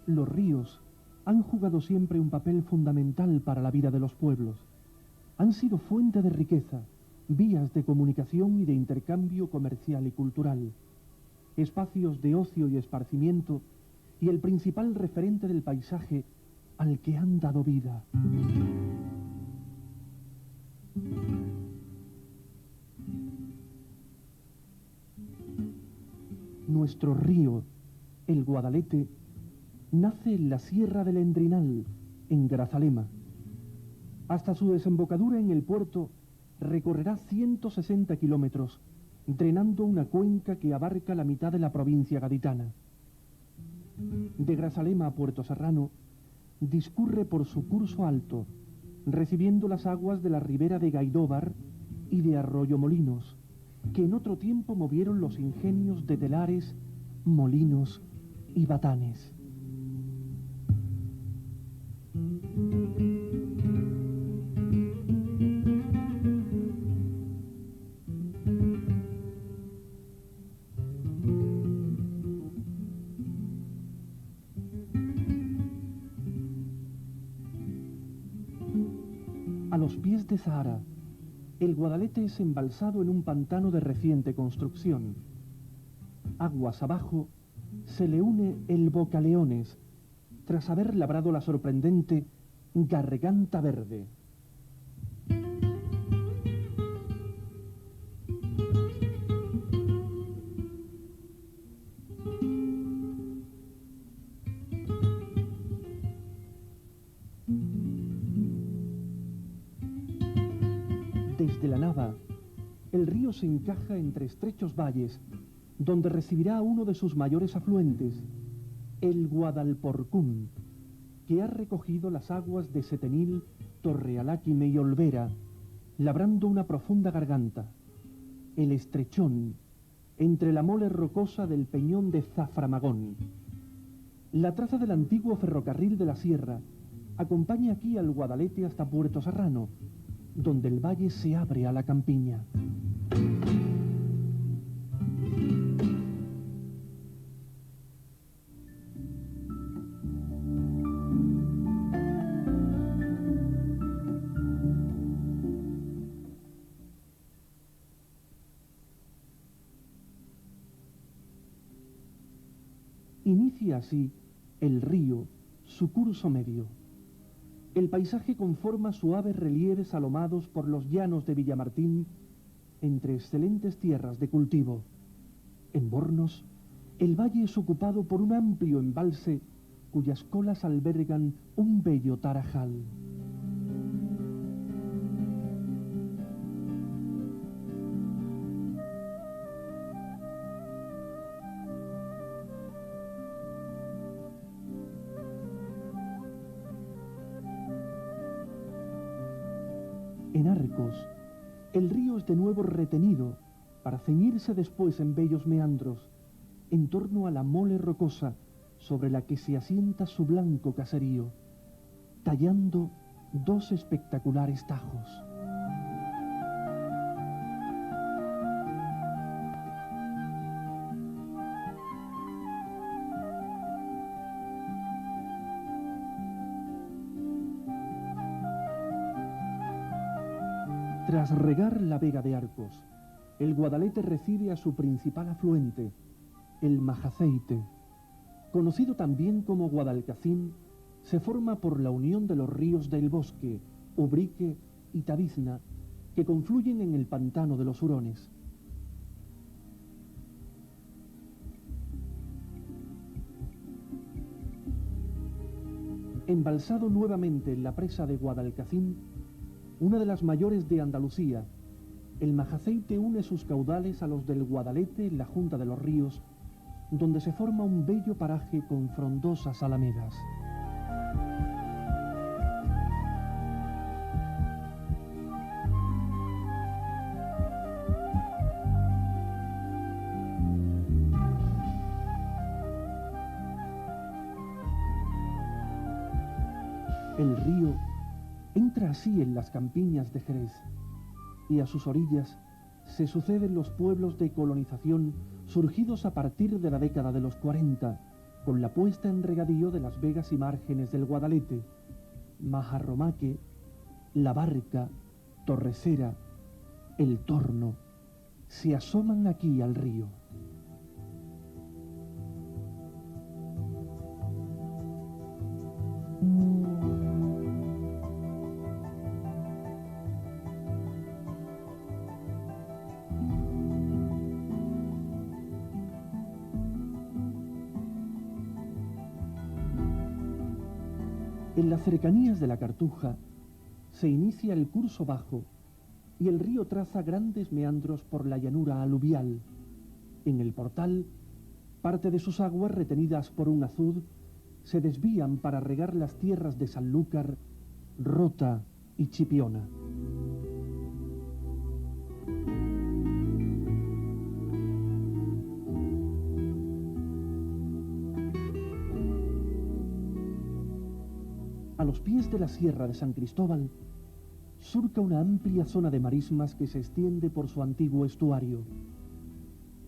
Los ríos han jugado siempre un papel fundamental para la vida de los pueblos. Han sido fuente de riqueza, vías de comunicación y de intercambio comercial y cultural, espacios de ocio y esparcimiento, y el principal referente del paisaje al que han dado vida. Nuestro río, el Guadalete, nace en la Sierra del Endrinal, en Grazalema. Hasta su desembocadura en el puerto recorrerá 160 kilómetros, drenando una cuenca que abarca la mitad de la provincia gaditana. De Grazalema a Puerto Serrano discurre por su curso alto, recibiendo las aguas de la ribera de Gaidóbar y de Arroyo Molinos, que en otro tiempo movieron los ingenios de telares, molinos y batanes. A los pies de Zahara, el Guadalete es embalsado en un pantano de reciente construcción. Aguas abajo se le une el Bocaleones, tras haber labrado la sorprendente Garganta Verde. Desde la Nava, el río se encaja entre estrechos valles, donde recibirá uno de sus mayores afluentes, el Guadalporcún, que ha recogido las aguas de Setenil, Torrealáquime y Olvera, labrando una profunda garganta, el Estrechón, entre la mole rocosa del peñón de Zaframagón. La traza del antiguo ferrocarril de la Sierra acompaña aquí al Guadalete hasta Puerto Serrano, donde el valle se abre a la campiña. Inicia así el río su curso medio. El paisaje conforma suaves relieves alomados por los llanos de Villamartín, entre excelentes tierras de cultivo. En Bornos, el valle es ocupado por un amplio embalse cuyas colas albergan un bello tarajal. En Arcos, el río es de nuevo retenido para ceñirse después en bellos meandros, en torno a la mole rocosa sobre la que se asienta su blanco caserío, tallando dos espectaculares tajos. Tras regar la vega de Arcos, el Guadalete recibe a su principal afluente, el Majaceite. Conocido también como Guadalcacín, se forma por la unión de los ríos del Bosque, Ubrique y Tabizna, que confluyen en el pantano de los Hurones. Embalsado nuevamente en la presa de Guadalcacín, una de las mayores de Andalucía, el Majaceite une sus caudales a los del Guadalete en la Junta de los Ríos, donde se forma un bello paraje con frondosas alamedas. El río entra así en las campiñas de Jerez, y a sus orillas se suceden los pueblos de colonización surgidos a partir de la década de los 40, con la puesta en regadío de las vegas y márgenes del Guadalete, Majarromaque, La Barca, Torrecera, El Torno, se asoman aquí al río. En las cercanías de la Cartuja se inicia el curso bajo y el río traza grandes meandros por la llanura aluvial. En el Portal, parte de sus aguas retenidas por un azud se desvían para regar las tierras de Sanlúcar, Rota y Chipiona. A los pies de la Sierra de San Cristóbal, surca una amplia zona de marismas que se extiende por su antiguo estuario.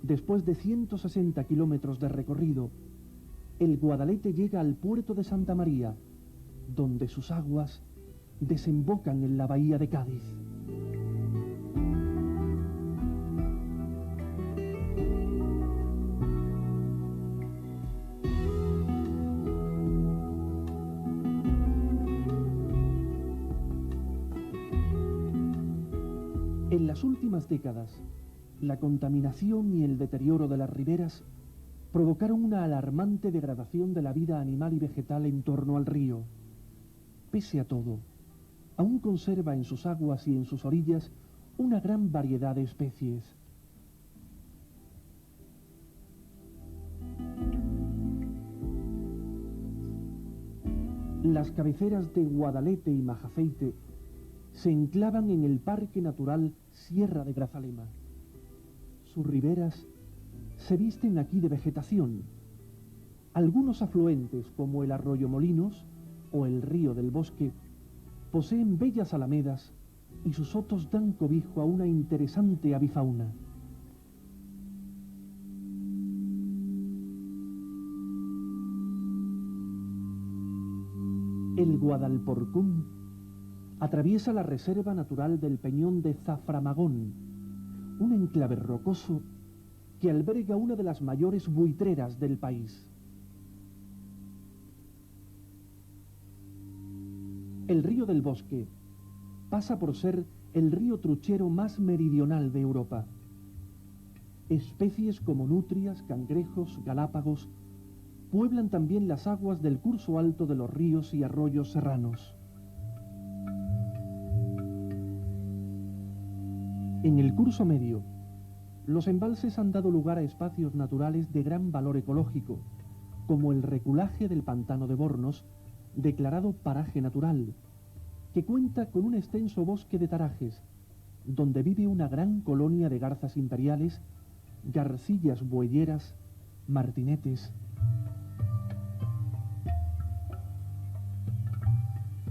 Después de 160 kilómetros de recorrido, el Guadalete llega al puerto de Santa María, donde sus aguas desembocan en la bahía de Cádiz. En las últimas décadas, la contaminación y el deterioro de las riberas provocaron una alarmante degradación de la vida animal y vegetal en torno al río. Pese a todo, aún conserva en sus aguas y en sus orillas una gran variedad de especies. Las cabeceras de Guadalete y Majafeite se enclavan en el Parque Natural Sierra de Grazalema. Sus riberas se visten aquí de vegetación. Algunos afluentes, como el Arroyo Molinos o el Río del Bosque, poseen bellas alamedas y sus sotos dan cobijo a una interesante avifauna. El Guadalporcún atraviesa la Reserva Natural del Peñón de Zaframagón, un enclave rocoso que alberga una de las mayores buitreras del país. El Río del Bosque pasa por ser el río truchero más meridional de Europa. Especies como nutrias, cangrejos, galápagos pueblan también las aguas del curso alto de los ríos y arroyos serranos. En el curso medio, los embalses han dado lugar a espacios naturales de gran valor ecológico, como el reculaje del pantano de Bornos, declarado paraje natural, que cuenta con un extenso bosque de tarajes, donde vive una gran colonia de garzas imperiales, garcillas bueyeras, martinetes.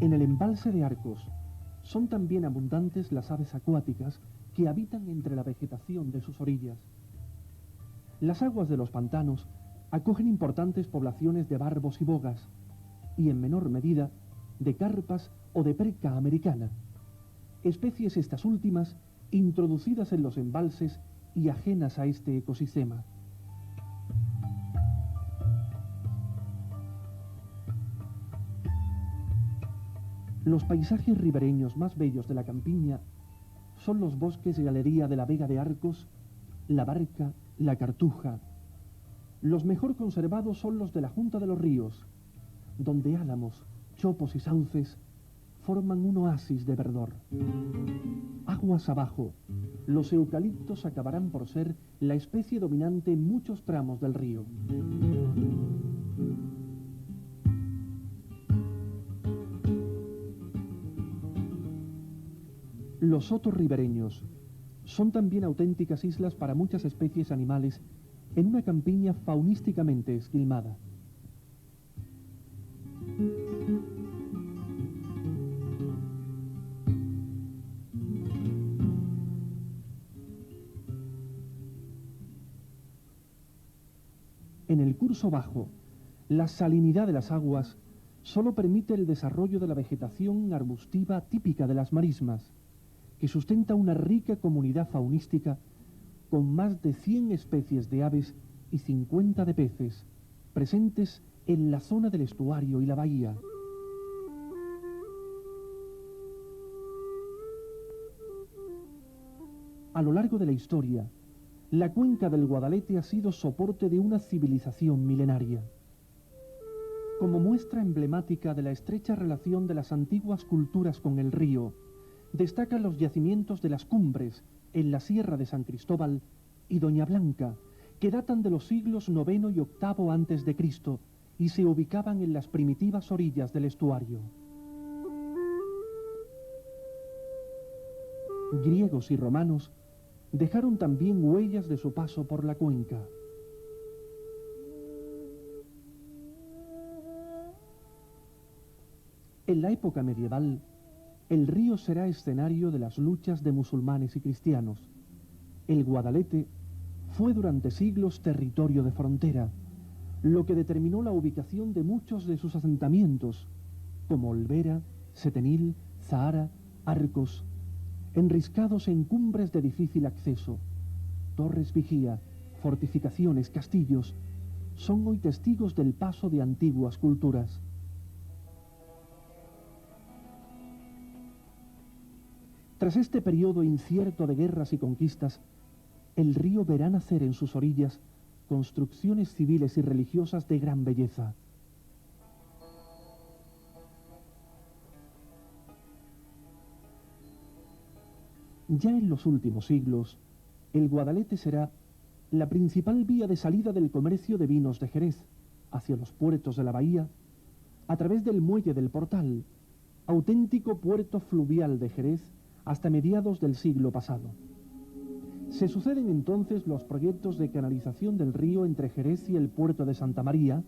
En el embalse de Arcos son también abundantes las aves acuáticas que habitan entre la vegetación de sus orillas. Las aguas de los pantanos acogen importantes poblaciones de barbos y bogas, y en menor medida de carpas o de perca americana, especies estas últimas introducidas en los embalses y ajenas a este ecosistema. Los paisajes ribereños más bellos de la campiña son los bosques y galería de la Vega de Arcos, La Barca, La Cartuja. Los mejor conservados son los de la Junta de los Ríos, donde álamos, chopos y sauces forman un oasis de verdor. Aguas abajo, los eucaliptos acabarán por ser la especie dominante en muchos tramos del río. Los sotos ribereños son también auténticas islas para muchas especies animales en una campiña faunísticamente esquilmada. En el curso bajo, La salinidad de las aguas solo permite el desarrollo de la vegetación arbustiva típica de las marismas, que sustenta una rica comunidad faunística con más de 100 especies de aves y 50 de peces, presentes en la zona del estuario y la bahía. A lo largo de la historia, la cuenca del Guadalete ha sido soporte de una civilización milenaria. Como muestra emblemática de la estrecha relación de las antiguas culturas con el río, destacan los yacimientos de las Cumbres, en la Sierra de San Cristóbal, y Doña Blanca, que datan de los siglos IX y VIII antes de Cristo y se ubicaban en las primitivas orillas del estuario. Griegos y romanos dejaron también huellas de su paso por la cuenca. En la época medieval, el río será escenario de las luchas de musulmanes y cristianos. El Guadalete fue durante siglos territorio de frontera, lo que determinó la ubicación de muchos de sus asentamientos, como Olvera, Setenil, Zahara, Arcos, enriscados en cumbres de difícil acceso. Torres vigía, fortificaciones, castillos, son hoy testigos del paso de antiguas culturas. Tras este periodo incierto de guerras y conquistas, el río verá nacer en sus orillas construcciones civiles y religiosas de gran belleza. Ya en los últimos siglos, el Guadalete será la principal vía de salida del comercio de vinos de Jerez, hacia los puertos de la bahía, a través del muelle del Portal, auténtico puerto fluvial de Jerez, hasta mediados del siglo pasado. Se suceden entonces los proyectos de canalización del río entre Jerez y el puerto de Santa María,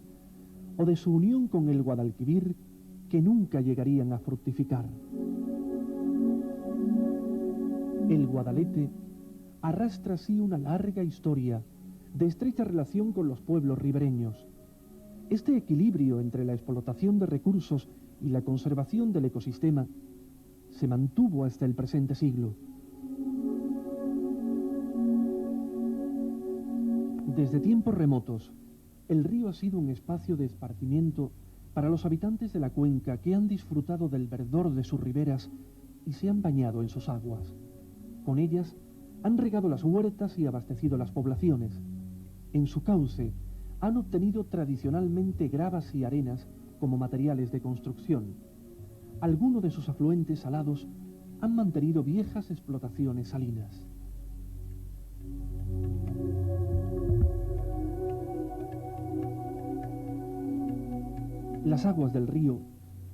o de su unión con el Guadalquivir, que nunca llegarían a fructificar. El Guadalete arrastra así una larga historia de estrecha relación con los pueblos ribereños. Este equilibrio entre la explotación de recursos y la conservación del ecosistema se mantuvo hasta el presente siglo. Desde tiempos remotos, el río ha sido un espacio de esparcimiento para los habitantes de la cuenca que han disfrutado del verdor de sus riberas y se han bañado en sus aguas. Con ellas han regado las huertas y abastecido las poblaciones. En su cauce han obtenido tradicionalmente gravas y arenas como materiales de construcción. Algunos de sus afluentes salados han mantenido viejas explotaciones salinas. Las aguas del río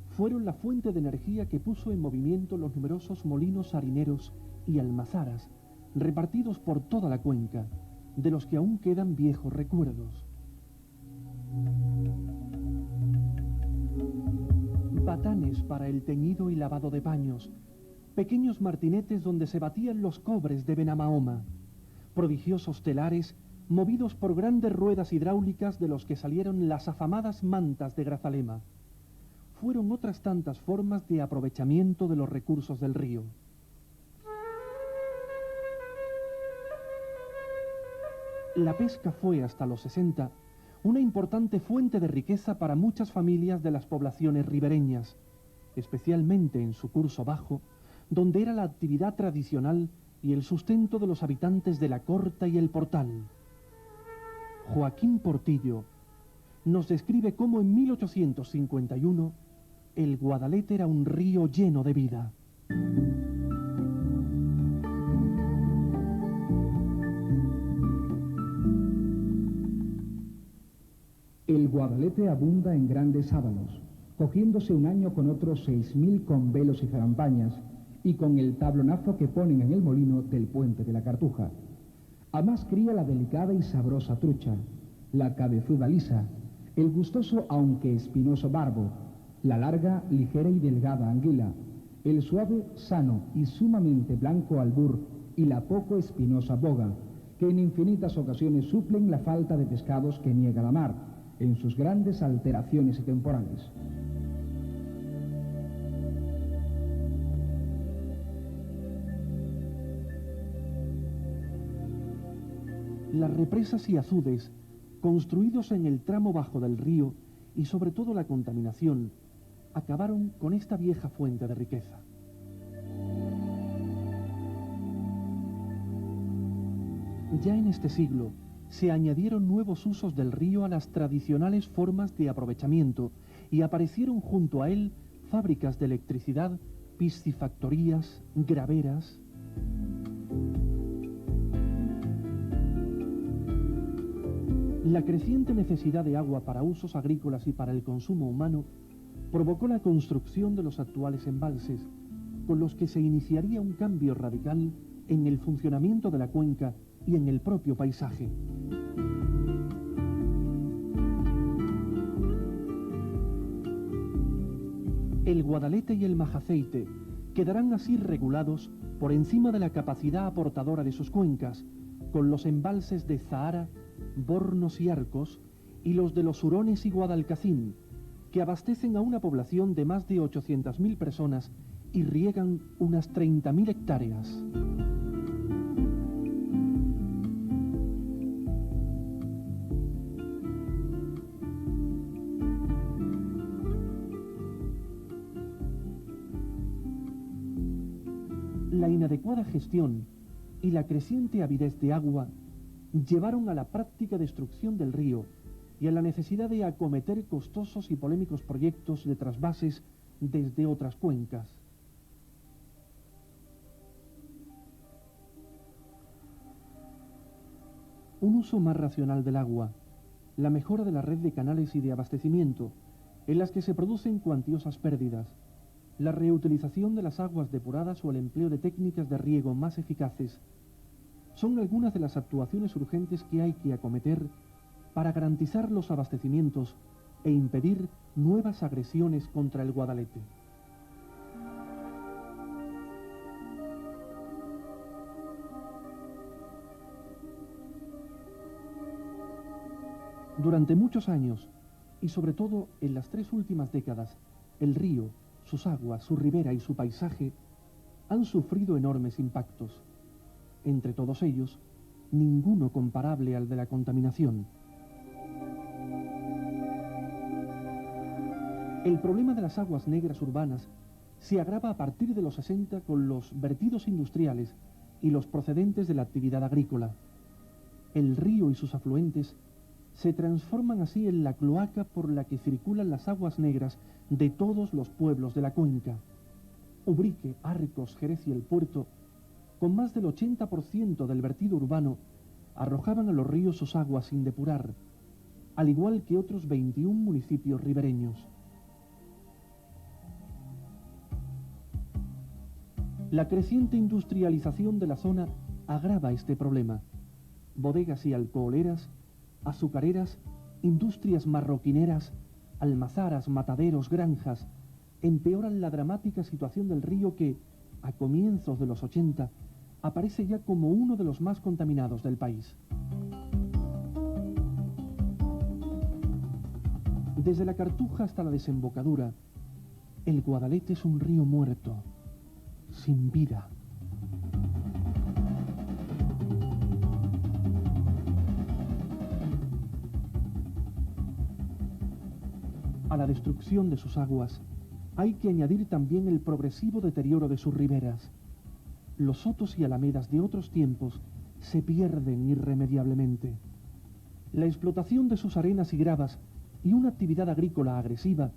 fueron la fuente de energía que puso en movimiento los numerosos molinos harineros y almazaras repartidos por toda la cuenca, de los que aún quedan viejos recuerdos. Batanes para el teñido y lavado de paños, pequeños martinetes donde se batían los cobres de Benamahoma, prodigiosos telares movidos por grandes ruedas hidráulicas de los que salieron las afamadas mantas de Grazalema. Fueron otras tantas formas de aprovechamiento de los recursos del río. La pesca fue hasta los 60 una importante fuente de riqueza para muchas familias de las poblaciones ribereñas, especialmente en su curso bajo, donde era la actividad tradicional y el sustento de los habitantes de la Corta y el Portal. Joaquín Portillo nos describe cómo en 1851 el Guadalete era un río lleno de vida. El Guadalete abunda en grandes sábanos, cogiéndose un año con otros 6.000 con velos y zarampañas, y con el tablonazo que ponen en el molino del puente de la Cartuja. Además cría la delicada y sabrosa trucha, la cabezuda lisa, el gustoso aunque espinoso barbo, la larga, ligera y delgada anguila, el suave, sano y sumamente blanco albur y la poco espinosa boga, que en infinitas ocasiones suplen la falta de pescados que niega la mar, en sus grandes alteraciones y temporales. Las represas y azudes, construidos en el tramo bajo del río y sobre todo la contaminación, acabaron con esta vieja fuente de riqueza. Ya en este siglo se añadieron nuevos usos del río a las tradicionales formas de aprovechamiento y aparecieron junto a él fábricas de electricidad, piscifactorías, graveras. La creciente necesidad de agua para usos agrícolas y para el consumo humano provocó la construcción de los actuales embalses, con los que se iniciaría un cambio radical en el funcionamiento de la cuenca y en el propio paisaje. El Guadalete y el Majaceite quedarán así regulados por encima de la capacidad aportadora de sus cuencas, con los embalses de Zahara, Bornos y Arcos, y los de los Hurones y Guadalcacín, que abastecen a una población de más de 800.000 personas y riegan unas 30.000 hectáreas. La inadecuada gestión y la creciente avidez de agua llevaron a la práctica destrucción del río y a la necesidad de acometer costosos y polémicos proyectos de trasvases desde otras cuencas. Un uso más racional del agua, la mejora de la red de canales y de abastecimiento, en las que se producen cuantiosas pérdidas, la reutilización de las aguas depuradas o el empleo de técnicas de riego más eficaces, son algunas de las actuaciones urgentes que hay que acometer para garantizar los abastecimientos e impedir nuevas agresiones contra el Guadalete. Durante muchos años, y sobre todo en las 3 últimas décadas, el río, sus aguas, su ribera y su paisaje han sufrido enormes impactos. Entre todos ellos, ninguno comparable al de la contaminación. El problema de las aguas negras urbanas se agrava a partir de los 60 con los vertidos industriales y los procedentes de la actividad agrícola. El río y sus afluentes se transforman así en la cloaca por la que circulan las aguas negras de todos los pueblos de la cuenca. Ubrique, Arcos, Jerez y El Puerto, con más del 80% del vertido urbano, arrojaban a los ríos sus aguas sin depurar, al igual que otros 21 municipios ribereños. La creciente industrialización de la zona agrava este problema. Bodegas y alcoholeras, azucareras, industrias marroquineras, almazaras, mataderos, granjas, empeoran la dramática situación del río que, a comienzos de los 80, aparece ya como uno de los más contaminados del país. Desde la Cartuja hasta la desembocadura, el Guadalete es un río muerto, sin vida. A la destrucción de sus aguas hay que añadir también el progresivo deterioro de sus riberas. Los sotos y alamedas de otros tiempos se pierden irremediablemente. La explotación de sus arenas y gravas y una actividad agrícola agresiva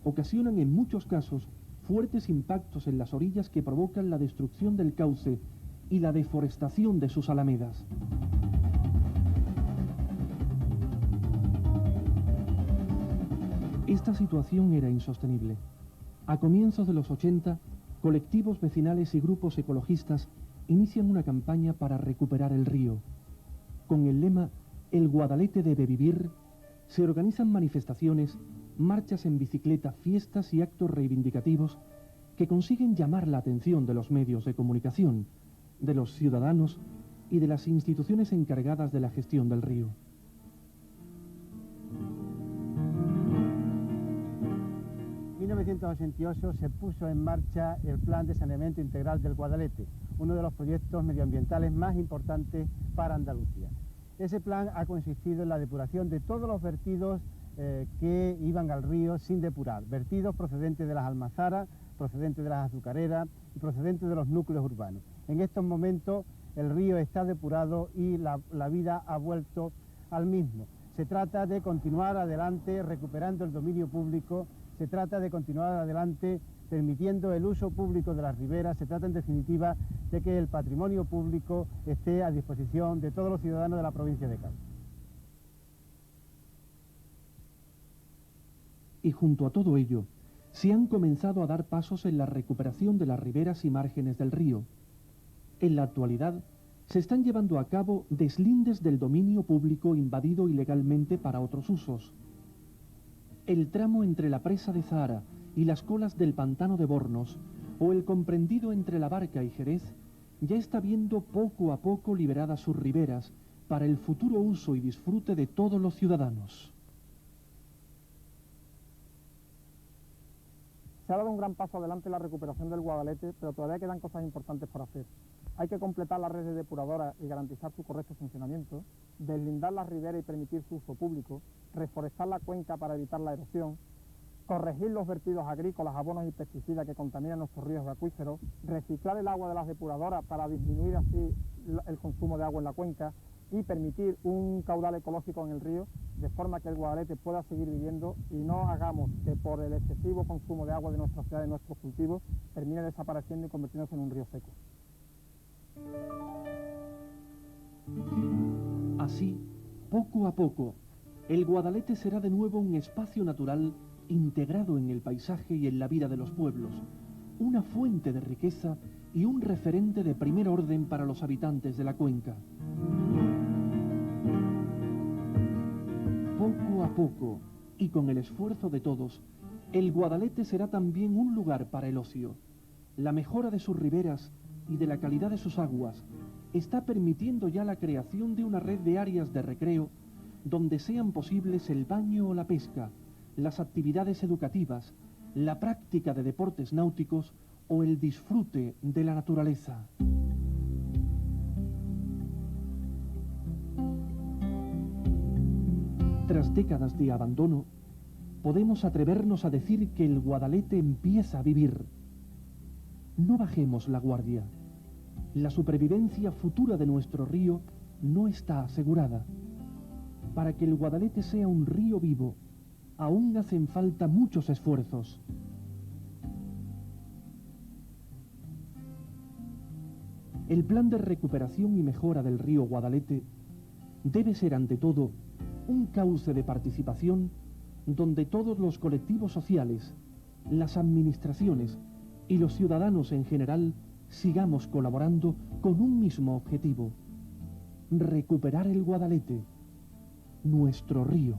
ocasionan en muchos casos fuertes impactos en las orillas que provocan la destrucción del cauce y la deforestación de sus alamedas. Esta situación era insostenible. A comienzos de los 80, colectivos vecinales y grupos ecologistas inician una campaña para recuperar el río. Con el lema "El Guadalete debe vivir", se organizan manifestaciones, marchas en bicicleta, fiestas y actos reivindicativos que consiguen llamar la atención de los medios de comunicación, de los ciudadanos y de las instituciones encargadas de la gestión del río. 1988 se puso en marcha el Plan de Saneamiento Integral del Guadalete, uno de los proyectos medioambientales más importantes para Andalucía. Ese plan ha consistido en la depuración de todos los vertidos que iban al río sin depurar, vertidos procedentes de las almazaras, procedentes de las azucareras y procedentes de los núcleos urbanos. En estos momentos el río está depurado y la vida ha vuelto al mismo. Se trata de continuar adelante recuperando el dominio público, se trata de continuar adelante permitiendo el uso público de las riberas, se trata en definitiva de que el patrimonio público esté a disposición de todos los ciudadanos de la provincia de Cádiz. Y junto a todo ello, se han comenzado a dar pasos en la recuperación de las riberas y márgenes del río. En la actualidad, se están llevando a cabo deslindes del dominio público invadido ilegalmente para otros usos. El tramo entre la presa de Zahara y las colas del pantano de Bornos, o el comprendido entre La Barca y Jerez, ya está viendo poco a poco liberadas sus riberas para el futuro uso y disfrute de todos los ciudadanos. Se ha dado un gran paso adelante en la recuperación del Guadalete, pero todavía quedan cosas importantes por hacer. Hay que completar la red de depuradoras y garantizar su correcto funcionamiento, deslindar las riberas y permitir su uso público, reforestar la cuenca para evitar la erosión, corregir los vertidos agrícolas, abonos y pesticidas que contaminan nuestros ríos y acuíferos, reciclar el agua de las depuradoras para disminuir así el consumo de agua en la cuenca y permitir un caudal ecológico en el río, de forma que el Guadalete pueda seguir viviendo y no hagamos que por el excesivo consumo de agua de nuestra ciudad y de nuestros cultivos termine desapareciendo y convirtiéndose en un río seco. Así, poco a poco, el Guadalete será de nuevo un espacio natural integrado en el paisaje y en la vida de los pueblos, una fuente de riqueza y un referente de primer orden para los habitantes de la cuenca. Poco a poco, y con el esfuerzo de todos, el Guadalete será también un lugar para el ocio. La mejora de sus riberas y de la calidad de sus aguas está permitiendo ya la creación de una red de áreas de recreo donde sean posibles el baño o la pesca, las actividades educativas, la práctica de deportes náuticos o el disfrute de la naturaleza. Tras décadas de abandono, podemos atrevernos a decir que el Guadalete empieza a vivir. No bajemos la guardia. La supervivencia futura de nuestro río no está asegurada. Para que el Guadalete sea un río vivo, aún hacen falta muchos esfuerzos. El plan de recuperación y mejora del río Guadalete debe ser ante todo un cauce de participación donde todos los colectivos sociales, las administraciones y los ciudadanos en general sigamos colaborando con un mismo objetivo: recuperar el Guadalete, nuestro río.